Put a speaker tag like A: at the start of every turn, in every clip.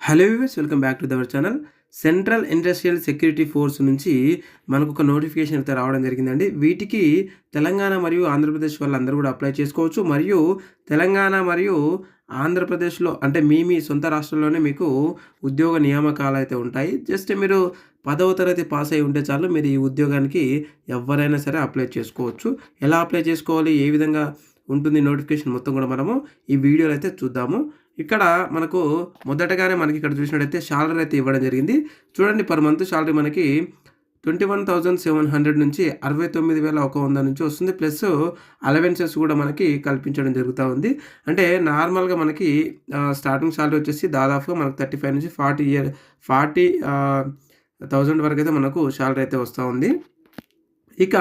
A: Hello viewers, welcome back to our channel. Central industrial security force నుంచి మనకు ఒక notification అయితే రావడం జరిగిందండి. వీటికి తెలంగాణ మరియు ఆంధ్రప్రదేశ్ వాళ్ళందరూ కూడా అప్లై చేసుకోవచ్చు. మరియు తెలంగాణ మరియు ఆంధ్రప్రదేశ్లో అంటే మీ సొంత రాష్ట్రంలోనే మీకు ఉద్యోగ నియామకాలు అయితే ఉంటాయి. జస్ట్ మీరు 10వ తరగతి పాస్ అయి ఉంటే చాలు, మీరు ఈ ఉద్యోగానికి ఎవరైనా సరే అప్లై చేసుకోవచ్చు. ఎలా అప్లై చేసుకోవాలి, ఏ విధంగా ఉంటుంది నోటిఫికేషన్ మొత్తం కూడా మనము ఈ వీడియోలో అయితే చూద్దాము. ఇక్కడ మనకు మొదటగానే మనకి ఇక్కడ చూసినట్టయితే శాలరీ అయితే ఇవ్వడం జరిగింది. చూడండి, పర్ మంత్ శాలరీ మనకి 21,700 నుంచి 69,100 నుంచి వస్తుంది. ప్లస్ అలవెన్సెస్ కూడా మనకి కల్పించడం జరుగుతూ ఉంది. అంటే నార్మల్గా మనకి స్టార్టింగ్ శాలరీ వచ్చేసి దాదాపుగా మనకు 35 నుంచి 40,000 వరకు అయితే మనకు శాలరీ అయితే వస్తూ ఉంది. ఇక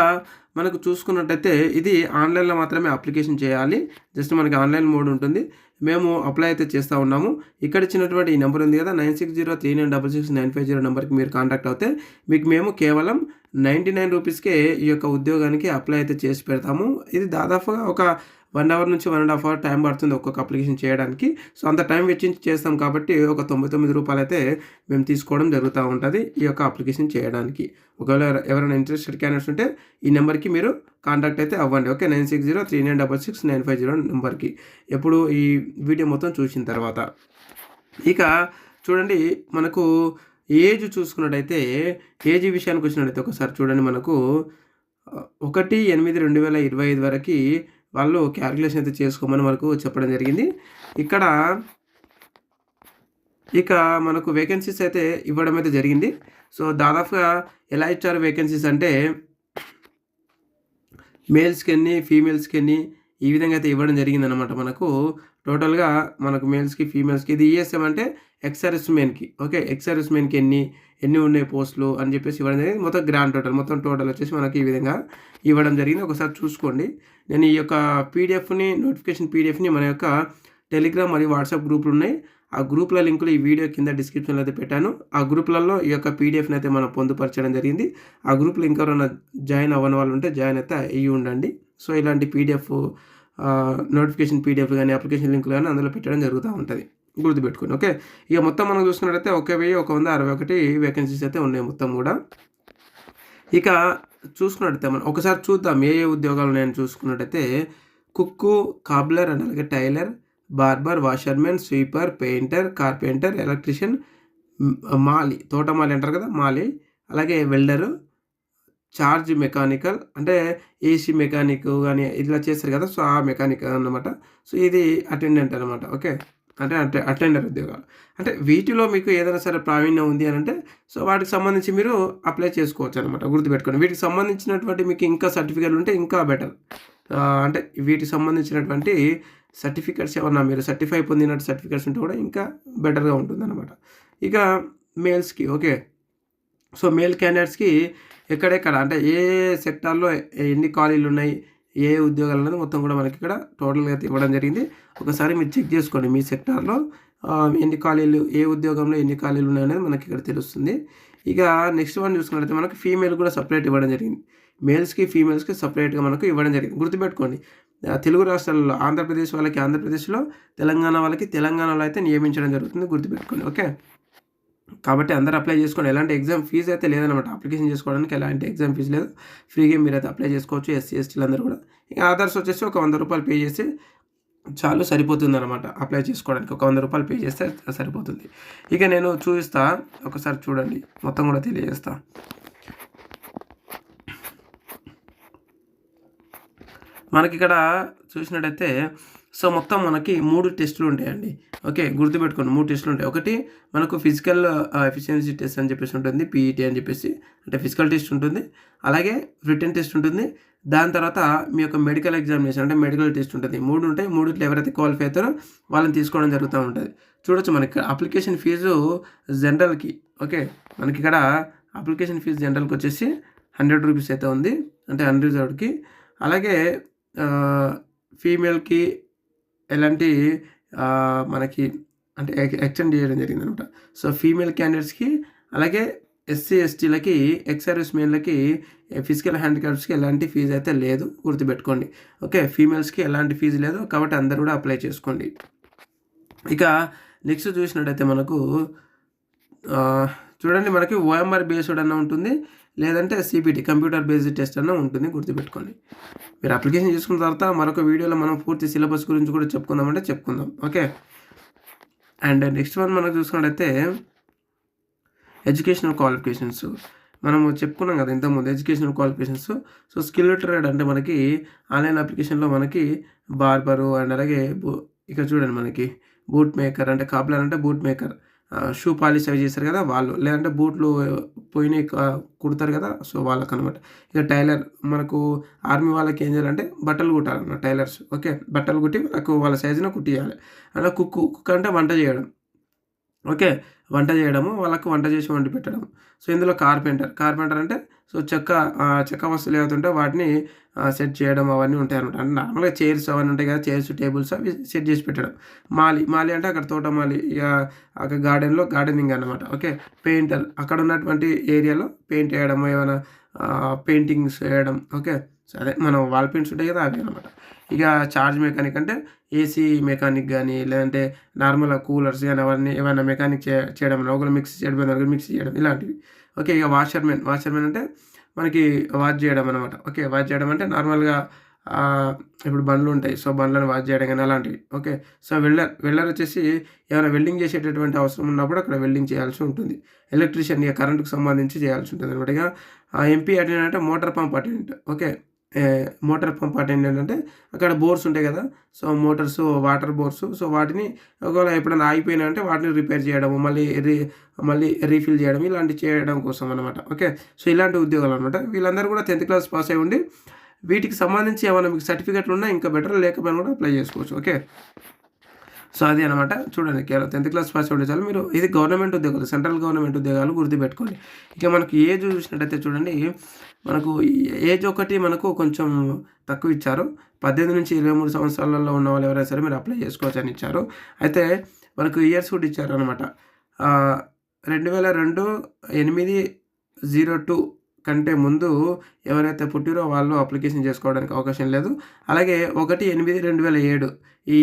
A: మనకు చూసుకున్నట్టయితే ఇది ఆన్లైన్లో మాత్రమే అప్లికేషన్ చేయాలి. జస్ట్ మనకి ఆన్లైన్ మోడ్ ఉంటుంది. మేము అప్లై అయితే చేస్తూ ఉన్నాము. ఇక్కడ ఇచ్చినటువంటి ఈ నెంబర్ ఉంది కదా, 9603966950 నెంబర్కి మీరు కాంటాక్ట్ అవుతే మీకు మేము కేవలం 99 రూపీస్కే ఈ యొక్క ఉద్యోగానికి అప్లై అయితే చేసి పెడతాము. ఇది దాదాపుగా ఒక 1 అవర్ నుంచి 1.5 అవర్ టైం పడుతుంది ఒక్కొక్క అప్లికేషన్ చేయడానికి. సో అంత టైం వెచ్చించి చేస్తాం కాబట్టి ఒక 99 రూపాయలు అయితే మేము తీసుకోవడం జరుగుతూ ఉంటుంది ఈ యొక్క అప్లికేషన్ చేయడానికి. ఒకవేళ ఎవరైనా ఇంట్రెస్టెడ్ క్యాండిడేట్స్ ఉంటే ఈ నెంబర్కి మీరు కాంటాక్ట్ అయితే అవ్వండి. ఓకే, 9603966950 నెంబర్కి ఎప్పుడు ఈ వీడియో మొత్తం చూసిన తర్వాత. ఇక చూడండి, మనకు ఏజ్ చూసుకున్నట్టయితే ఏజ్ విషయానికి వచ్చినట్టయితే ఒకసారి చూడండి, మనకు 1/8/2025 వరకు వాళ్ళు క్యాలిక్యులేషన్ అయితే చేసుకోమని మనకు చెప్పడం జరిగింది. ఇక మనకు వేకెన్సీస్ అయితే ఇవ్వడం అయితే జరిగింది. సో దాదాపుగా ఎలా ఇచ్చారు వేకెన్సీస్ అంటే, మేల్స్కి ఎన్ని, ఫీమేల్స్కి ఎన్ని, ఈ విధంగా అయితే ఇవ్వడం జరిగిందనమాట. మనకు టోటల్గా మనకు మేల్స్కి, ఫీమేల్స్కి, ఇది ఈఎస్ఎం అంటే ఎక్స్ సర్వీస్ మెన్కి. ఓకే, ఎక్స్ సర్వీస్ మెన్కి ఎన్ని ఉన్నాయి పోస్టులు అని చెప్పేసి ఇవ్వడం జరిగింది. మొత్తం గ్రాండ్ టోటల్ వచ్చేసి మనకి ఈ విధంగా ఇవ్వడం జరిగింది. ఒకసారి చూసుకోండి. నేను ఈ యొక్క నోటిఫికేషన్ పీడిఎఫ్ని మన యొక్క టెలిగ్రామ్ మరియు వాట్సాప్ గ్రూపులు ఉన్నాయి. ఆ గ్రూప్ల లింకులు ఈ వీడియో కింద డిస్క్రిప్షన్లో అయితే పెట్టాను. ఆ గ్రూప్లలో ఈ యొక్క పీడిఎఫ్ని అయితే మనం పొందుపరచడం జరిగింది. ఆ గ్రూప్లో ఇంకెవరైనా జాయిన్ అవ్వని వాళ్ళు ఉంటే జాయిన్ అయితే అయ్యి ఉండండి. సో ఇలాంటి పీడిఎఫ్ నోటిఫికేషన్ పీడిఎఫ్ కానీ అప్లికేషన్ లింకులు కానీ అందులో పెట్టడం జరుగుతూ ఉంటుంది, గుర్తుపెట్టుకోండి. ఓకే, ఇక మొత్తం మనం చూసుకున్నట్టయితే 1,161 వేకెన్సీస్ అయితే ఉన్నాయి మొత్తం కూడా. ఇక చూసుకున్నట్టయితే మనం ఒకసారి చూద్దాం ఏ ఉద్యోగాలు ఉన్నాయని చూసుకున్నట్టయితే, కుక్కు, కాబ్లర్ అండ్ అలాగే tailor, barber, washermen, sweeper, painter, carpenter, electrician, మాలి, తోటమాలి అంటారు కదా, మాలి, అలాగే వెల్డరు, చార్జ్ మెకానికల్ అంటే ఏసీ మెకానిక్ కానీ ఇట్లా చేస్తారు కదా, సో ఆ మెకానిక్ అన్నమాట. సో ఇది అటెండెంట్ అనమాట. ఓకే, అంటే అటెండర్ ఉద్యోగాలు. అంటే వీటిలో మీకు ఏదైనా సరే ప్రావీణ్యం ఉంది అని అంటే సో వాటికి సంబంధించి మీరు అప్లై చేసుకోవచ్చు అనమాట, గుర్తుపెట్టుకోండి. వీటికి సంబంధించినటువంటి మీకు ఇంకా సర్టిఫికేట్లు ఉంటే ఇంకా బెటర్. అంటే వీటికి సంబంధించినటువంటి సర్టిఫికేట్స్ ఏమన్నా మీరు సర్టిఫై పొందినట్టు సర్టిఫికేట్స్ ఉంటే కూడా ఇంకా బెటర్గా ఉంటుంది అనమాట. ఇక మేల్స్కి, ఓకే, సో మేల్ క్యాండిడేట్స్కి ఎక్కడెక్కడ అంటే ఏ సెక్టార్లో ఎన్ని ఖాళీలు ఉన్నాయి, ఏ ఉద్యోగాలు అనేది మొత్తం కూడా మనకి ఇక్కడ టోటల్గా అయితే ఇవ్వడం జరిగింది. ఒకసారి మీరు చెక్ చేసుకోండి మీ సెక్టార్లో ఎన్ని ఖాళీలు, ఏ ఉద్యోగంలో ఎన్ని ఖాళీలు ఉన్నాయనేది మనకి ఇక్కడ తెలుస్తుంది. ఇక నెక్స్ట్ వన్ చూసుకున్నట్లయితే మనకి ఫీమేల్ కూడా సపరేట్ ఇవ్వడం జరిగింది. మేల్స్కి ఫీమేల్స్కి సపరేట్గా మనకు ఇవ్వడం జరిగింది. గుర్తుపెట్టుకోండి, తెలుగు రాష్ట్రాలలో ఆంధ్రప్రదేశ్ వాళ్ళకి ఆంధ్రప్రదేశ్లో, తెలంగాణ వాళ్ళకి తెలంగాణలో అయితే నియమించడం జరుగుతుంది, గుర్తుపెట్టుకోండి. ఓకే, కాబట్టి అందరూ అప్లై చేసుకోండి. ఎలాంటి ఎగ్జామ్ ఫీజు అయితే లేదనమాట. అప్లికేషన్ చేసుకోవడానికి ఎలాంటి ఎగ్జామ్ ఫీజు లేదు, ఫ్రీగా మీరు అయితే అప్లై చేసుకోవచ్చు. ఎస్సీ ఎస్టీలు అందరూ కూడా. ఇక ఆధార్స్ వచ్చేసి ఒక 100 రూపాయలు పే చేస్తే చాలు, సరిపోతుంది అనమాట. అప్లై చేసుకోవడానికి ఒక 100 రూపాయలు పే చేస్తే సరిపోతుంది. ఇక నేను చూపిస్తా, ఒకసారి చూడండి, మొత్తం కూడా తెలియజేస్తా. మనకి ఇక్కడ చూసినట్టయితే సో మొత్తం మనకి 3 టెస్టులు ఉంటాయండి. ఓకే, గుర్తుపెట్టుకోండి, 3 టెస్టులు ఉంటాయి. ఒకటి మనకు ఫిజికల్ ఎఫిషియన్సీ టెస్ట్ అని చెప్పేసి ఉంటుంది, పీఈటీ అని చెప్పేసి, అంటే ఫిజికల్ టెస్ట్ ఉంటుంది. అలాగే రిటన్ టెస్ట్ ఉంటుంది. దాని తర్వాత మీ యొక్క మెడికల్ ఎగ్జామినేషన్ అంటే మెడికల్ టెస్ట్ ఉంటుంది. 3 ఉంటాయి. 3 ఎవరైతే క్వాలిఫై అవుతారో వాళ్ళని తీసుకోవడం జరుగుతూ ఉంటుంది. చూడొచ్చు మనకి అప్లికేషన్ ఫీజు జనరల్కి. ఓకే, మనకి ఇక్కడ అప్లికేషన్ ఫీజు జనరల్కి వచ్చేసి 100 రూపీస్ అయితే ఉంది, అంటే అన్రిజర్వ్డ్కి. అలాగే ఫీమేల్కి ఎలాంటి మనకి అంటే ఎక్స్టెండ్ చేయడం జరిగిందనమాట. సో ఫీమేల్ క్యాండిడేట్స్కి, అలాగే ఎస్సీ ఎస్టీలకి, ఎక్స్ సర్వీస్ మెన్లకి, ఫిజికల్ హ్యాండిక్యాప్స్కి ఎలాంటి ఫీజు అయితే లేదు, గుర్తుపెట్టుకోండి. ఓకే, ఫీమేల్స్కి ఎలాంటి ఫీజు లేదు, కాబట్టి అందరూ కూడా అప్లై చేసుకోండి. ఇక నెక్స్ట్ చూసినట్టయితే మనకు చూడండి మనకి ఓఎంఆర్ బేస్డ్ అన్న ఉంటుంది, లేదంటే సిపిటి కంప్యూటర్ బేస్డ్ టెస్ట్ అన్న ఉంటుంది, గుర్తుపెట్టుకోండి. మీరు అప్లికేషన్ చేసుకున్న తర్వాత మరొక వీడియోలో మనం పూర్తి సిలబస్ గురించి కూడా చెప్పుకుందామంటే చెప్పుకుందాం. ఓకే. అండ్ నెక్స్ట్ వన్ మనకు చూసుకున్నట్టయితే ఎడ్యుకేషనల్ క్వాలిఫికేషన్స్. మనము చెప్పుకున్నాం కదా ఇంతకుముందు educational qualifications. So skill trade అంటే మనకి ఆన్లైన్ అప్లికేషన్లో మనకి బార్బరు అండ్ అలాగే ఇక్కడ చూడండి మనకి బూట్ మేకర్ అంటే కాబ్లర్ అంటే బూట్ మేకర్, షూ పాలిష్ అవి చేస్తారు కదా వాళ్ళు, లేదంటే బూట్లు పోయినాయి కుడతారు కదా సో వాళ్ళకి అనమాట. ఇక టైలర్ మనకు ఆర్మీ వాళ్ళకి ఏం చేయాలంటే బట్టలు కుట్టాలన్నమాట టైలర్స్. ఓకే, బట్టలు కుట్టి వాళ్ళకు వాళ్ళ సైజున కుట్టియాలి. అలా కుక్ అంటే వంట చేయడం. ఓకే, వంట చేయడము, వాళ్ళకు వంట చేసి వండి పెట్టడం. సో ఇందులో కార్పెంటర్ అంటే సో చెక్క వస్తువులు ఏవైతుంటే వాటిని సెట్ చేయడం అవన్నీ ఉంటాయి అనమాట. అంటే నార్మల్గా చైర్స్ అవన్నీ ఉంటాయి కదా, చైర్స్ టేబుల్స్ అవి సెట్ చేసి పెట్టడం. మాలి అంటే అక్కడ తోటమాలి, ఇక అక్కడ గార్డెన్లో గార్డెనింగ్ అనమాట. ఓకే, పెయింటర్ అక్కడ ఉన్నటువంటి ఏరియాలో పెయింట్ వేయడం, ఏమైనా పెయింటింగ్స్ వేయడం. ఓకే, సో అదే మనం వాల్ పెయింట్స్ ఉంటాయి కదా అవి అనమాట. ఇక చార్జ్ మెకానిక్ అంటే ఏసీ మెకానిక్ కానీ, లేదంటే నార్మల్గా కూలర్స్ కానీ అవన్నీ ఏమైనా మెకానిక్ చేయడం, ఒకరు మిక్సీ చేయడం, మిక్సీ చేయడం ఇలాంటివి. ఓకే, ఇక వాషర్మెన్ అంటే మనకి వాష్ చేయడం అనమాట. ఓకే, వాష్ చేయడం అంటే నార్మల్గా ఇప్పుడు బండ్లు ఉంటాయి, సో బండ్లను వాష్ చేయడం కానీ అలాంటివి. ఓకే, సో వెల్డర్ వచ్చేసి ఏమైనా వెల్డింగ్ చేసేటటువంటి అవసరం ఉన్నప్పుడు అక్కడ వెల్డింగ్ చేయాల్సి ఉంటుంది. ఎలక్ట్రీషియన్ ఇక కరెంటుకు సంబంధించి చేయాల్సి ఉంటుంది అనమాట. ఇక ఎంపీ అటెండెంట్ అంటే motor pump attendant. Okay, motor pump attendant అంటే అక్కడ బోర్స్ ఉంటాయి కదా, so motors water bores, so వాటిని ఒకవేళ ఎప్పుడైనా ఆగిపోయినా అంటే వాటిని రిపేర్ చేయడము, మళ్ళీ రీఫిల్ చేయడం ఇలాంటివి చేయడం కోసం అనమాట. ఓకే, సో ఇలాంటి ఉద్యోగాలు అనమాట. వీళ్ళందరూ కూడా 10th క్లాస్ పాస్ అయి ఉండి వీటికి సంబంధించి ఏమైనా మీకు సర్టిఫికెట్లు ఉన్నా ఇంకా బెటర్, లేకపోయినా కూడా అప్లై చేసుకోవచ్చు. ఓకే, సో అది అనమాట. చూడండి కేవలం 10th క్లాస్ పాస్ ఉంటే చాలు. మీరు ఇది గవర్నమెంట్ ఉద్యోగాలు, సెంట్రల్ గవర్నమెంట్ ఉద్యోగాలు గుర్తుపెట్టుకోండి. ఇక మనకు ఏజ్ చూసినట్టయితే చూడండి, మనకు ఏజ్ ఒకటి మనకు కొంచెం తక్కువ ఇచ్చారు. 18 నుంచి 23 సంవత్సరాలలో ఉన్న వాళ్ళు ఎవరైనా సరే మీరు అప్లై చేసుకోవచ్చు అని ఇచ్చారు. అయితే మనకు ఇయర్స్ కూడా ఇచ్చారు అనమాట. 2002/8/02 కంటే ముందు ఎవరైతే పుట్టిరో వాళ్ళు అప్లికేషన్ చేసుకోవడానికి అవకాశం లేదు. అలాగే 1/8/2007 ఈ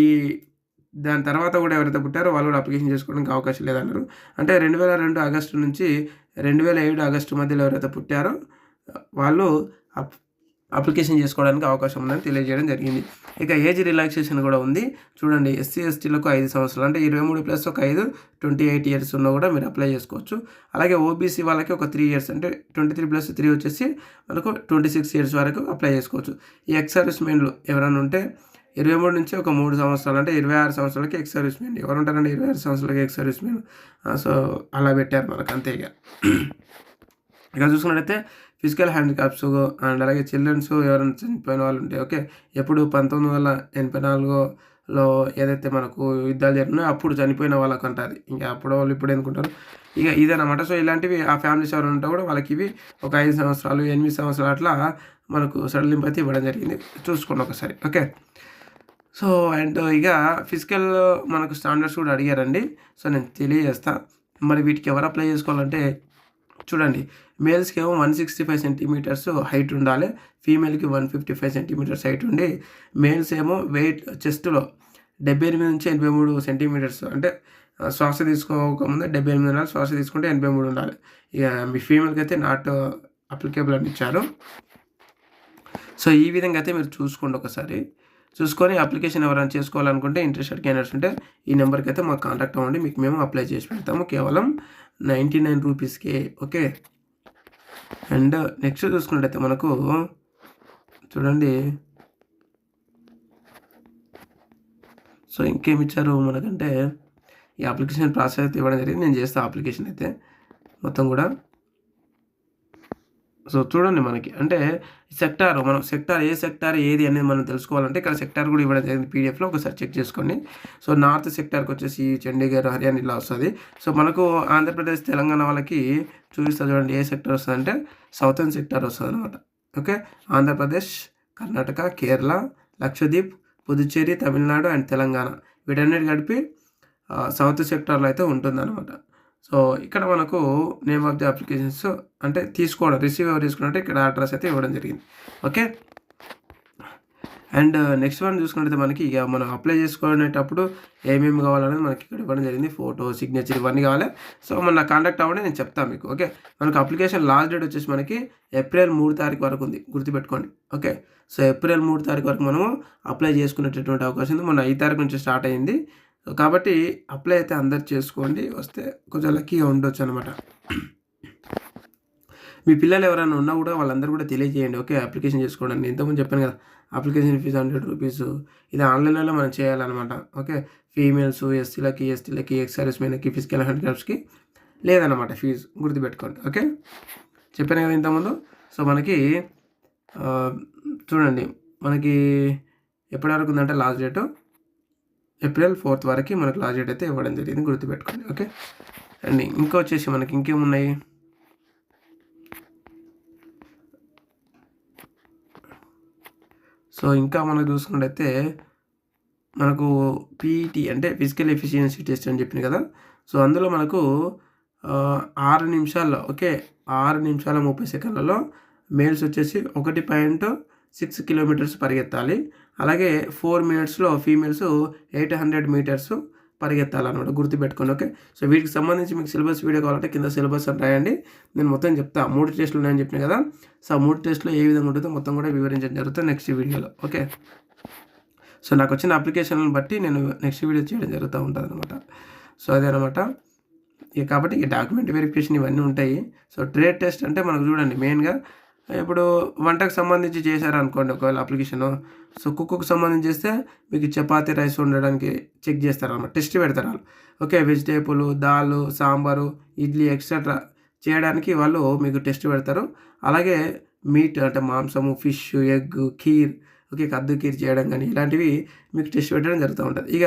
A: దాని తర్వాత కూడా ఎవరైతే పుట్టారో వాళ్ళు కూడా అప్లికేషన్ చేసుకోవడానికి అవకాశం లేదన్నారు. అంటే 2002 ఆగస్టు నుంచి 2007 ఆగస్టు మధ్యలో ఎవరైతే పుట్టారో వాళ్ళు అప్లికేషన్ చేసుకోవడానికి అవకాశం ఉందని తెలియజేయడం జరిగింది. ఇక ఏజ్ రిలాక్సేషన్ కూడా ఉంది. చూడండి, ఎస్సీ ఎస్టీలకు 5 సంవత్సరాలు అంటే 23 + ఒక 5 28 ఇయర్స్ ఉన్నా కూడా మీరు అప్లై చేసుకోవచ్చు. అలాగే ఓబీసీ వాళ్ళకి ఒక 3 ఇయర్స్ అంటే 23 + 3 వచ్చేసి మనకు 26 ఇయర్స్ వరకు అప్లై చేసుకోవచ్చు. ఈ ఎక్స్ సర్వీస్ మెన్లు ఎవరైనా ఉంటే 23 నుంచి ఒక 3 సంవత్సరాలు అంటే 26 సంవత్సరాలకి ఎక్స్ సర్వీస్ మెన్ ఎవరు ఉంటారంటే 26 సంవత్సరాలకి ఎక్స్ సర్వీస్ మెన్. సో అలా పెట్టారు మనకు అంతే. ఇక చూసుకున్నట్టయితే ఫిజికల్ హ్యాండిక్యాప్స్ అండ్ అలాగే చిల్డ్రన్స్ ఎవరైనా చనిపోయిన వాళ్ళు ఉంటే, ఓకే, ఎప్పుడు 1984లో ఏదైతే మనకు యుద్ధాలు జరిగినాయో అప్పుడు చనిపోయిన వాళ్ళకు అంటారు. ఇంకా అప్పుడు వాళ్ళు ఇప్పుడు ఎందుకుంటారు, ఇక ఇదన్నమాట. సో ఇలాంటివి ఆ ఫ్యామిలీస్ ఎవరైనా ఉంటే కూడా వాళ్ళకి ఇవి ఒక 5 సంవత్సరాలు 8 సంవత్సరాలు అట్లా మనకు సడలింపు అయితే ఇవ్వడం జరిగింది. చూసుకోండి ఒకసారి. ఓకే, సో అండ్ ఇక ఫిజికల్ మనకు స్టాండర్డ్స్ కూడా అడిగారండి. సో నేను తెలియజేస్తా. మరి వీటికి ఎవరు అప్లై చేసుకోవాలంటే చూడండి, మేల్స్కి ఏమో 165 సెంటీమీటర్స్ హైట్ ఉండాలి, ఫీమేల్కి 155 సెంటీమీటర్స్ హైట్ ఉండి, మేల్స్ ఏమో వెయిట్ చెస్ట్లో 78 నుంచి 83 సెంటీమీటర్స్ అంటే శ్వాస తీసుకోకముందే 78 ఉండాలి, శ్వాస తీసుకుంటే 83 ఉండాలి. ఇక మీ ఫీమేల్కి అయితే నాట్ అప్లికేబుల్ అని ఇచ్చారు. సో ఈ విధంగా అయితే మీరు చూసుకోండి ఒకసారి. చూసుకొని అప్లికేషన్ ఎవరైనా చేసుకోవాలనుకుంటే ఇంట్రెస్టెడ్ క్యాండిడేట్స్ ఉంటే ఈ నెంబర్కి అయితే మాకు కాంటాక్ట్ అవ్వండి, మీకు మేము అప్లై చేసి పెడతాము కేవలం 99 రూపీస్కే. ఓకే, అండ్ నెక్స్ట్ చూసుకున్నట్టయితే మనకు చూడండి, సో ఇంకేమి ఇచ్చారు మనకంటే ఈ అప్లికేషన్ ప్రాసెస్ అయితే ఇవ్వడం జరిగింది. నేను చేస్తాను అప్లికేషన్ అయితే మొత్తం కూడా. సో చూడండి మనకి అంటే సెక్టార్, మనం ఏ సెక్టార్ ఏది అనేది మనం తెలుసుకోవాలంటే ఇక్కడ సెక్టార్ కూడా ఇవ్వడం జరిగింది పీడిఎఫ్లో, ఒకసారి చెక్ చేసుకోండి. సో నార్త్ సెక్టార్కి వచ్చేసి చండీగఢ్, హర్యానా ఇలా వస్తుంది. సో మనకు ఆంధ్రప్రదేశ్ తెలంగాణ వాళ్ళకి చూపిస్తా చూడండి ఏ సెక్టార్ వస్తుంది అంటే సౌతర్న్ సెక్టార్ వస్తుంది అనమాట. ఓకే, ఆంధ్రప్రదేశ్, కర్ణాటక, కేరళ, లక్షద్వీప్, పుదుచ్చేరి, తమిళనాడు అండ్ తెలంగాణ వీటన్నిటి కలిపి సౌత్ సెక్టార్లో అయితే ఉంటుందన్నమాట. సో ఇక్కడ మనకు నేమ్ ఆఫ్ ది అప్లికేషన్స్ అంటే రిసీవ్ ఎవరు తీసుకున్నట్టే ఇక్కడ అడ్రస్ అయితే ఇవ్వడం జరిగింది. ఓకే, అండ్ నెక్స్ట్ వన్ చూసుకున్నట్టయితే మనకి ఇక మనం అప్లై చేసుకునేటప్పుడు ఏమేమి కావాలనేది మనకి ఇక్కడ ఇవ్వడం జరిగింది. ఫోటో, సిగ్నేచర్ ఇవన్నీ కావాలి. సో మన కాంటాక్ట్ అవ్వండి, నేను చెప్తాను మీకు. ఓకే, మనకు అప్లికేషన్ లాస్ట్ డేట్ వచ్చేసి మనకి ఏప్రిల్ 3 తారీఖు వరకు ఉంది, గుర్తుపెట్టుకోండి. ఓకే, సో ఏప్రిల్ 3 తారీఖు వరకు మనము అప్లై చేసుకునేటటువంటి అవకాశం ఉంది. మొన్న 5 తారీఖు నుంచి స్టార్ట్ అయింది కాబట్టి అప్లై అయితే అందరు చేసుకోండి, వస్తే కొంచెం లక్కీగా ఉండొచ్చు అనమాట. మీ పిల్లలు ఎవరైనా ఉన్నా కూడా వాళ్ళందరూ కూడా తెలియజేయండి. ఓకే, అప్లికేషన్ చేసుకోవడానికి ఇంతకుముందు చెప్పాను కదా, అప్లికేషన్ ఫీజు 100 రూపీస్. ఇది ఆన్లైన్లో మనం చేయాలన్నమాట. ఓకే, ఫీమేల్స్, ఎస్టీలకి, ఎక్స్ సర్వీస్ మెన్కి, ఫిజికల్ హ్యాండిక్రాఫ్ట్స్కి లేదన్నమాట ఫీజు, గుర్తుపెట్టుకోండి. ఓకే, చెప్పాను కదా ఇంతకుముందు. సో మనకి చూడండి, మనకి ఎప్పటి వరకు ఉందంటే లాస్ట్ డేటు ఏప్రిల్ 4 వరకు మనకి లాస్ట్ డేట్ అయితే ఇవ్వడం జరిగింది, గుర్తుపెట్టుకోండి. ఓకే, అండ్ ఇంకా వచ్చేసి మనకి ఇంకేమున్నాయి, సో ఇంకా మనం చూసుకున్నట్టయితే మనకు పీఈటీ అంటే ఫిజికల్ ఎఫిషియన్సీ టెస్ట్ అని చెప్పింది కదా. సో అందులో మనకు 6 నిమిషాల్లో, ఓకే, 6 నిమిషాల 30 సెకండ్లలో మేల్స్ వచ్చేసి 1.6 కిలోమీటర్స్ పరిగెత్తాలి. అలాగే 4 మినిట్స్లో ఫీమేల్స్ 800 మీటర్స్ పరిగెత్తాలన్నమాట, గుర్తుపెట్టుకోండి. ఓకే, సో వీటికి సంబంధించి మీకు సిలబస్ వీడియో కావాలంటే కింద సిలబస్ అని రాయండి, నేను మొత్తం చెప్తా. 3 టెస్టులు ఉన్నాయని చెప్పిన కదా. సో ఆ 3 టెస్టులు ఏ విధంగా ఉంటుందో మొత్తం కూడా వివరించడం జరుగుతుంది నెక్స్ట్ వీడియోలో. ఓకే, సో నాకు వచ్చిన అప్లికేషన్లను బట్టి నేను నెక్స్ట్ వీడియో చేయడం జరుగుతూ ఉంటుంది అనమాట. సో అదే అనమాట. ఇక కాబట్టి ఇక డాక్యుమెంట్ వెరిఫికేషన్ ఇవన్నీ ఉంటాయి. సో ట్రేడ్ టెస్ట్ అంటే మనకు చూడండి, మెయిన్గా ఇప్పుడు వంటకు సంబంధించి చేశారనుకోండి ఒకవేళ అప్లికేషను, సో కుక్కు సంబంధించి చేస్తే మీకు చపాతీ రైస్ ఉండడానికి చెక్ చేస్తారన్నమాట, టెస్ట్ పెడతారు వాళ్ళు. Okay, vegetable, dal, sambar, idli etcetera చేయడానికి వాళ్ళు మీకు టెస్ట్ పెడతారు. అలాగే మీట్ అంటే మాంసము, ఫిష్, ఎగ్, ఖీర్, ఓకే, కద్దు ఖీర్ చేయడం కానీ ఇలాంటివి మీకు టెస్ట్ పెట్టడం జరుగుతూ ఉంటుంది. ఇక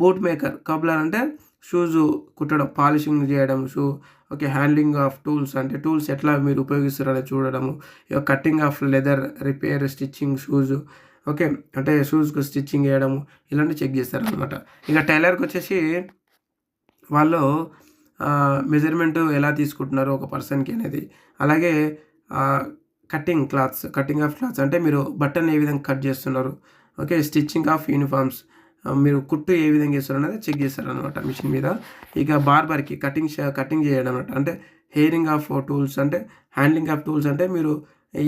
A: బూట్ మేకర్, కబ్లర్ అంటే షూజు కుట్టడం, పాలిషింగ్ చేయడం shoe, okay, handling of tools అంటే టూల్స్ ఎట్లా మీరు ఉపయోగిస్తారని చూడడము, ఇక cutting of leather, repair, stitching shoes, okay, అంటే షూస్కు స్టిచ్చింగ్ చేయడము ఇలాంటివి చెక్ చేస్తారనమాట. ఇక టైలర్కి వచ్చేసి వాళ్ళు మెజర్మెంట్ ఎలా తీసుకుంటున్నారు ఒక పర్సన్కి అనేది, అలాగే కటింగ్ ఆఫ్ క్లాత్స్ అంటే మీరు బట్టన్ ఏ విధంగా కట్ చేస్తున్నారు, ఓకే, స్టిచ్చింగ్ ఆఫ్ యూనిఫామ్స్ మీరు కుట్టు ఏ విధంగా చేస్తారు అనేది చెక్ చేస్తారనమాట మిషన్ మీద. ఇక బార్బర్కి కటింగ్ చేయడం అనమాట, అంటే హెయిరింగ్ ఆఫ్ టూల్స్ అంటే హ్యాండ్లింగ్ ఆఫ్ టూల్స్ అంటే మీరు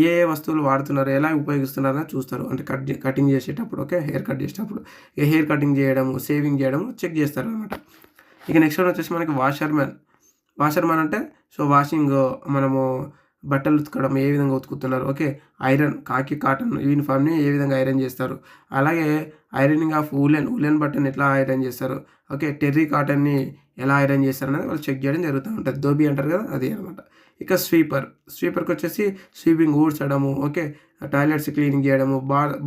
A: ఏ వస్తువులు వాడుతున్నారు, ఎలా ఉపయోగిస్తున్నారని చూస్తారు, అంటే కటింగ్ చేసేటప్పుడు, ఓకే, హెయిర్ కట్ చేసేటప్పుడు ఇక హెయిర్ కటింగ్ చేయడము, సేవింగ్ చేయడము చెక్ చేస్తారనమాట. ఇక నెక్స్ట్ వన్ వచ్చేసి మనకి వాషర్మ్యాన్ అంటే సో వాషింగ్, మనము బట్టలు ఉతకడం ఏ విధంగా ఉతుకుతున్నారు, ఓకే, ఐరన్, కాటన్ యూనిఫామ్ని ఏ విధంగా ఐరన్ చేస్తారు, అలాగే ఐరనింగ్ ఆఫ్ ఉలెన్ బట్టని ఎట్లా ఐరన్ చేస్తారు, ఓకే, టెర్రీ కాటన్ని ఎలా ఐరన్ చేస్తారు అనేది వాళ్ళు చెక్ చేయడం జరుగుతూ ఉంటుంది. దోబీ అంటారు కదా, అది అనమాట. ఇక స్వీపర్కి వచ్చేసి స్వీపింగ్, ఊడ్చడము, ఓకే, టాయిలెట్స్ క్లీనింగ్ చేయడము,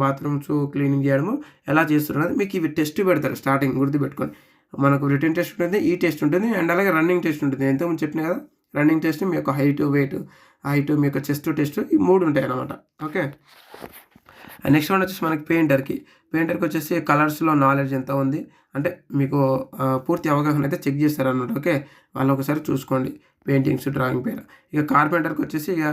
A: బాత్రూమ్స్ క్లీనింగ్ చేయడము ఎలా చేస్తున్నారు అనేది మీకు ఇవి టెస్ట్ పెడతారు స్టార్టింగ్, గుర్తుపెట్టుకొని. మనకు రిటర్న్ టెస్ట్ ఉంటుంది, ఈ టెస్ట్ ఉంటుంది, అండ్ అలాగే రన్నింగ్ టెస్ట్ ఉంటుంది. ఎంతోమంది చెప్పిన కదా, రన్నింగ్ టెస్ట్ మీ యొక్క హైట్, వెయిట్, మీ యొక్క చెస్ట్ టెస్ట్, ఈ 3 ఉంటాయి అన్నమాట. ఓకే, నెక్స్ట్ వన్ వచ్చేసి మనకి పెయింటర్కి వచ్చేసి కలర్స్లో నాలెడ్జ్ ఎంత ఉంది అంటే మీకు పూర్తి అవగాహన అయితే చెక్ చేస్తారన్నమాట. ఓకే, వాళ్ళు ఒకసారి చూసుకోండి పెయింటింగ్స్, డ్రాయింగ్ పైన. ఇక కార్పెంటర్కి వచ్చేసి ఇక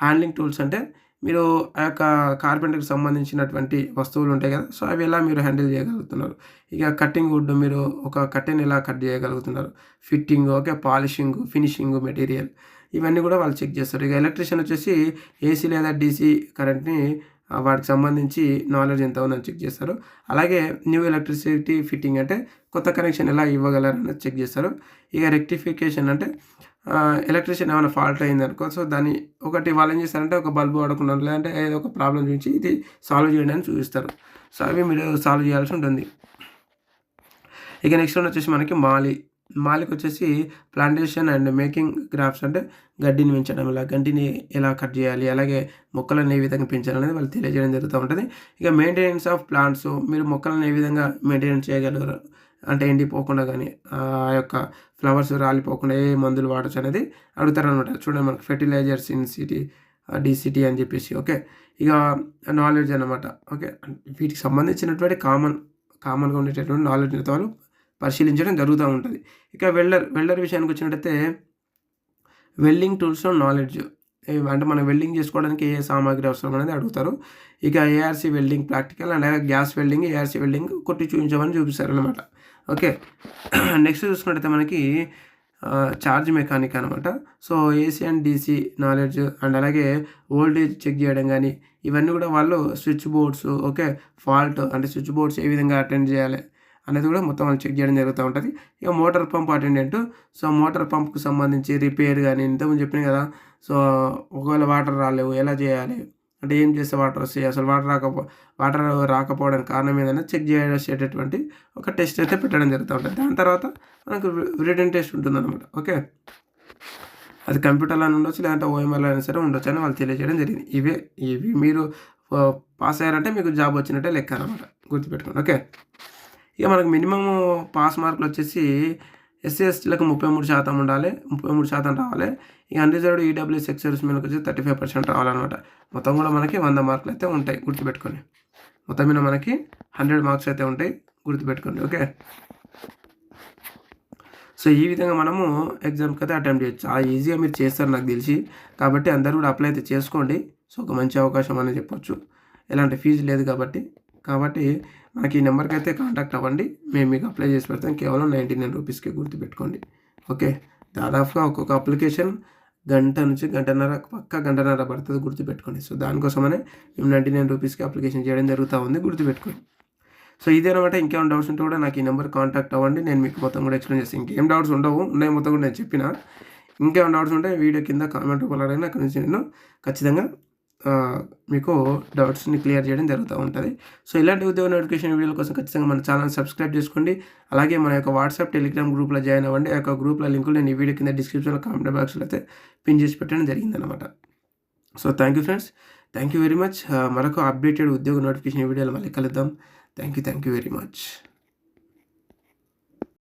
A: హ్యాండ్లింగ్ టూల్స్ అంటే మీరు ఆ యొక్క కార్పెంటర్కి సంబంధించినటువంటి వస్తువులు ఉంటాయి కదా, సో అవి ఎలా మీరు హ్యాండిల్ చేయగలుగుతున్నారు. ఇక కట్టింగ్ వుడ్, మీరు ఒక కట్టెని ఎలా కట్ చేయగలుగుతున్నారు, fitting, okay, polishing, finishing, material ఇవన్నీ కూడా వాళ్ళు చెక్ చేస్తారు. ఇక ఎలక్ట్రీషియన్ వచ్చేసి ఏసీ లేదా డీసీ కరెంట్ని వాటికి సంబంధించి నాలెడ్జ్ ఎంత ఉందని చెక్ చేస్తారు. అలాగే న్యూ ఎలక్ట్రిసిటీ ఫిట్టింగ్ అంటే కొత్త కనెక్షన్ ఎలా ఇవ్వగలరని చెక్ చేస్తారు. ఇక రెక్టిఫికేషన్ అంటే ఎలక్ట్రిషియన్ ఏమైనా ఫాల్ట్ అయిందనుకో, సో దాన్ని వాళ్ళు ఏం చేస్తారంటే ఒక బల్బు వాడుకున్నారు లేదంటే ఏదో ఒక ప్రాబ్లం చూపించి ఇది సాల్వ్ చేయండి అని చూపిస్తారు. సో అవి మీరు సాల్వ్ చేయాల్సి ఉంటుంది. ఇక నెక్స్ట్ వన్ వచ్చేసి మనకి మాలికి వచ్చేసి ప్లాంటేషన్ అండ్ మేకింగ్ క్రాఫ్ట్స్ అంటే గడ్డిని పెంచడం, గడ్డిని ఎలా కట్ చేయాలి, అలాగే మొక్కలను ఏ విధంగా పెంచాలనేది వాళ్ళు తెలియజేయడం జరుగుతూ ఉంటుంది. ఇక మెయింటెనెన్స్ ఆఫ్ ప్లాంట్స్, మీరు మొక్కలను ఏ విధంగా మెయింటైన్ చేయగలరు అంటే ఎండిపోకుండా కానీ ఆ యొక్క ఫ్లవర్స్ రాలిపోకుండా ఏ మందులు వాడచ్చు అనేది అడుగుతారనమాట. చూడండి మనకి ఫెర్టిలైజర్స్ ఇన్ సిటీ, డీసీటీ అని చెప్పేసి. ఓకే, ఇక నాలెడ్జ్ అనమాట. ఓకే, వీటికి సంబంధించినటువంటి కామన్గా ఉండేటటువంటి నాలెడ్జ్ వాళ్ళు పరిశీలించడం జరుగుతూ ఉంటుంది. ఇక వెల్డర్ విషయానికి వచ్చినట్టయితే వెల్డింగ్ టూల్స్లో నాలెడ్జ్, అంటే మనం వెల్డింగ్ చేసుకోవడానికి ఏ సామాగ్రి అవసరం అనేది అడుగుతారు. ఇక ఏఆర్‌సీ వెల్డింగ్ ప్రాక్టికల్ అండ్ అలాగే గ్యాస్ వెల్డింగ్, ఏఆర్‌సీ వెల్డింగ్ కొట్టి చూపించమని చూపిస్తారనమాట. ఓకే. నెక్స్ట్ చూసుకున్నట్టయితే మనకి చార్జ్ మెకానిక్ అనమాట. So, AC and DC knowledge and అలాగే వోల్టేజ్ చెక్ చేయడం గానీ, ఇవన్నీ కూడా వాళ్ళు స్విచ్ బోర్డ్స్ ఓకే. ఫాల్ట్ అంటే స్విచ్ బోర్డ్స్ ఏ విధంగా అటెండ్ చేయాలి అనేది కూడా మొత్తం వాళ్ళు చెక్ చేయడం జరుగుతూ ఉంటది. ఇక motor pump attendant. So, motor పంప్‌కి సంబంధించి రిపేర్ గానీ ఇంతకుముందు చెప్పినా కదా! సో, ఒకవేళ వాటర్ రాలేవు ఎలా చేయాలి? అంటే ఏం చేస్తే వాటర్ వస్తాయి? అసలు వాటర్ రాకపోవడానికి కారణం ఏదైనా చెక్ చేసేటటువంటి ఒక టెస్ట్ అయితే పెట్టడం జరుగుతూ ఉంటది. దాని తర్వాత మనకు రిటన్ టెస్ట్ ఉంటుందన్నమాట. ఓకే. అది కంప్యూటర్‌లోనే ఉండొచ్చు, లేదంటే ఓఎంఆర్‌లో అయినా సరే ఉండొచ్చని వాళ్ళు తెలియజేయడం జరిగింది. ఇవి మీరు పాస్ అయ్యారంటే మీకు జాబ్ వచ్చినట్టే లెక్క అనమాట. గుర్తుపెట్టుకోండి. ఓకే. ఇక మనకు మినిమమ్ పాస్ మార్కులొచ్చేసి ఎస్సీ, ఎస్టీలకు 33% ఉండాలి. 33% రావాలి. ఇక అన్‌రిజర్వ్డ్ ఈడబ్ల్యూఎస్ ఎక్స్ సర్వీస్‌మెన్‌కొచ్చేసి 35% రావాలనమాట. మొత్తం కూడా మనకి 100 మార్కులైతే ఉంటాయి. గుర్తుపెట్టుకోండి. మొత్తం మీద మనకి 100 మార్క్స్ అయితే ఉంటాయి. గుర్తుపెట్టుకోండి. ఓకే. సో, ఈ విధంగా మనము ఎగ్జామ్‌కైతే అటెంప్ట్ చేయొచ్చు. చాలా ఈజీగా మీరు చేస్తారు నాకు తెలిసి. కాబట్టి అందరూ కూడా అప్లై అయితే చేసుకోండి. సో, ఒక మంచి అవకాశం అనే చెప్పొచ్చు. ఎలాంటి ఫీజు లేదు కాబట్టి మనకి ఈ నెంబర్‌కైతే కాంటాక్ట్ అవ్వండి. మేము మీకు అప్లై చేసి పెడతాం. కేవలం ₹99కే గుర్తుపెట్టుకోండి. ఓకే. దాదాపుగా ఒక్కొక్క అప్లికేషన్ గంట నుంచి గంటన్నర పక్కా గంటన్నర పడుతది గుర్తుపెట్టుకోండి. సో, దానికోసమనే మేము ₹99కి అప్లికేషన్ చేయడం జరుగుతా ఉంది. గుర్తుపెట్టుకోండి. సో, ఇదేనమాట. ఇంకేమైనా డౌట్స్ ఉంటే కూడా నాకు ఈ నెంబర్‌కి కాంటాక్ట్ అవ్వండి. నేను మీకు మొత్తం కూడా ఎక్స్‌ప్లెయిన్ చేస్తాను. ఇంకేం డౌట్స్ ఉండవు. ఉన్నాయి మొత్తం కూడా నేను చెప్పినా. ఇంకేమైనా డౌట్స్ ఉంటే వీడియో కింద కామెంట్ రూపంలో అడగండి. అక్కడి నుంచి నేను ఖచ్చితంగా మీకు డౌట్స్‌ని క్లియర్ చేయడం జరుగుతూ ఉంటది. సో, ఇలాంటి ఉద్యోగ నోటిఫికేషన్ వీడియోల కోసం ఖచ్చితంగా మన ఛానెల్‌ని సబ్స్క్రైబ్ చేసుకోండి. అలాగే మన యొక్క వాట్సాప్, టెలిగ్రామ్ గ్రూప్‌లో జాయిన్ అవ్వండి. ఆ యొక్క గ్రూప్‌ల లింకులు నేను ఈ వీడియో కింద డిస్క్రిప్షన్‌లో కామెంట్ బాక్స్‌లో అయితే పిన్ చేసి పెట్టడం జరిగిందనమాట. So, thank you friends. Thank you very much. మరొక అప్డేటెడ్ ఉద్యోగ నోటిఫికేషన్ వీడియోలో మళ్ళీ కలుద్దాం. Thank you very much.